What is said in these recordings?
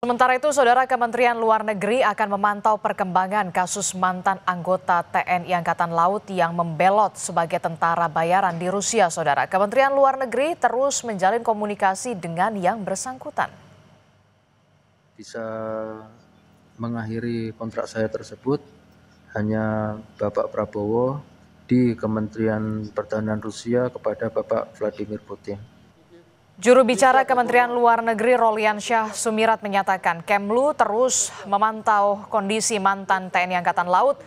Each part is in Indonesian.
Sementara itu, Saudara, Kementerian Luar Negeri akan memantau perkembangan kasus mantan anggota TNI Angkatan Laut yang membelot sebagai tentara bayaran di Rusia, Saudara. Kementerian Luar Negeri terus menjalin komunikasi dengan yang bersangkutan. Bisa mengakhiri kontrak saya tersebut hanya Bapak Prabowo di Kementerian Pertahanan Rusia kepada Bapak Vladimir Putin. Juru bicara Kementerian Luar Negeri Roliansyah Sumirat menyatakan Kemlu terus memantau kondisi mantan TNI Angkatan Laut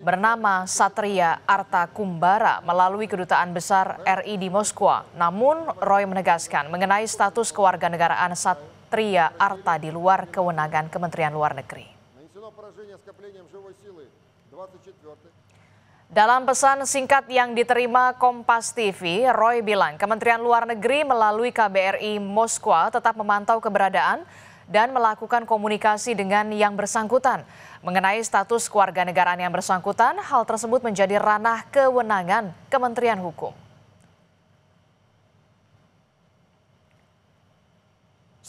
bernama Satria Arta Kumbara melalui Kedutaan Besar RI di Moskwa. Namun Roy menegaskan mengenai status kewarganegaraan Satria Arta di luar kewenangan Kementerian Luar Negeri. Dalam pesan singkat yang diterima Kompas TV, Roy bilang Kementerian Luar Negeri melalui KBRI Moskwa tetap memantau keberadaan dan melakukan komunikasi dengan yang bersangkutan. Mengenai status kewarganegaraan yang bersangkutan, hal tersebut menjadi ranah kewenangan Kementerian Hukum.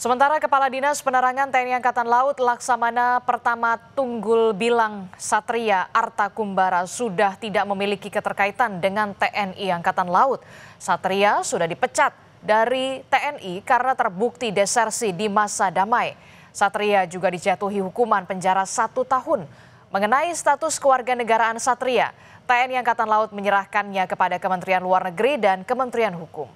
Sementara Kepala Dinas Penerangan TNI Angkatan Laut Laksamana Pertama Tunggul Bilang Satria Arta Kumbara sudah tidak memiliki keterkaitan dengan TNI Angkatan Laut. Satria sudah dipecat dari TNI karena terbukti desersi di masa damai. Satria juga dijatuhi hukuman penjara 1 tahun. Mengenai status kewarganegaraan Satria, TNI Angkatan Laut menyerahkannya kepada Kementerian Luar Negeri dan Kementerian Hukum.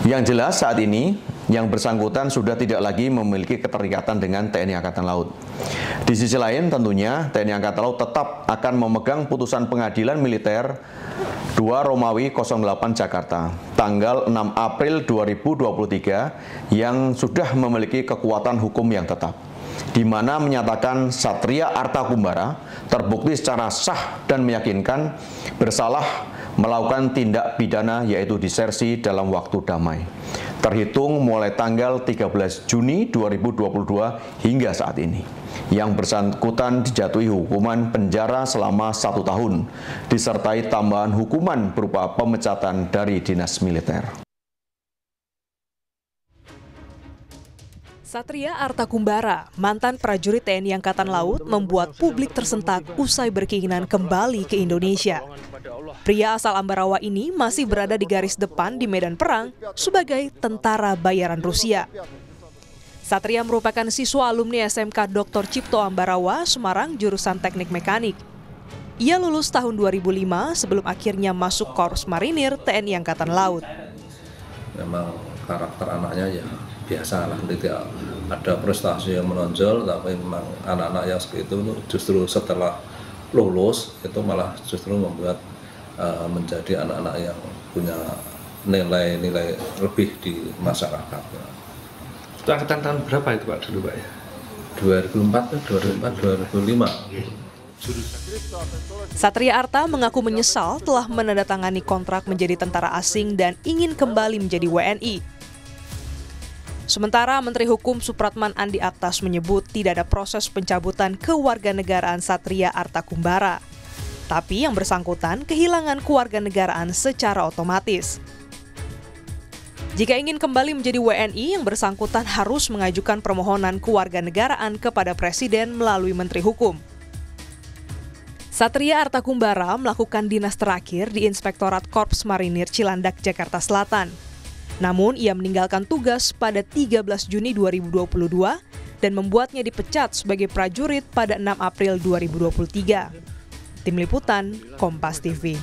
Yang jelas saat ini yang bersangkutan sudah tidak lagi memiliki keterikatan dengan TNI Angkatan Laut. Di sisi lain tentunya TNI Angkatan Laut tetap akan memegang putusan pengadilan militer 2 Romawi 08 Jakarta tanggal 6 April 2023 yang sudah memiliki kekuatan hukum yang tetap, di mana menyatakan Satria Arta Kumbara terbukti secara sah dan meyakinkan bersalah melakukan tindak pidana yaitu disersi dalam waktu damai, terhitung mulai tanggal 13 Juni 2022 hingga saat ini. Yang bersangkutan dijatuhi hukuman penjara selama 1 tahun, disertai tambahan hukuman berupa pemecatan dari dinas militer. Satria Arta Kumbara, mantan prajurit TNI Angkatan Laut, membuat publik tersentak usai berkeinginan kembali ke Indonesia. Pria asal Ambarawa ini masih berada di garis depan di medan perang sebagai tentara bayaran Rusia. Satria merupakan siswa alumni SMK Dr. Cipto Ambarawa, Semarang, jurusan Teknik Mekanik. Ia lulus tahun 2005 sebelum akhirnya masuk Korps Marinir TNI Angkatan Laut. Memang karakter anaknya ya biasa lah, tidak ada prestasi yang menonjol, tapi memang anak-anak yang seperti itu justru setelah lulus itu malah justru membuat menjadi anak-anak yang punya nilai-nilai lebih di masyarakat. Itu angkatan tahun berapa itu Pak dulu Pak ya? 2004, 2005. Satria Arta mengaku menyesal telah menandatangani kontrak menjadi tentara asing dan ingin kembali menjadi WNI. Sementara Menteri Hukum Supratman Andi Aktas menyebut tidak ada proses pencabutan kewarganegaraan Satria Arta Kumbara. Tapi yang bersangkutan kehilangan kewarganegaraan secara otomatis. Jika ingin kembali menjadi WNI, yang bersangkutan harus mengajukan permohonan kewarganegaraan kepada Presiden melalui Menteri Hukum. Satria Arta Kumbara melakukan dinas terakhir di Inspektorat Korps Marinir Cilandak, Jakarta Selatan. Namun ia meninggalkan tugas pada 13 Juni 2022 dan membuatnya dipecat sebagai prajurit pada 6 April 2023. Tim Liputan, Kompas TV.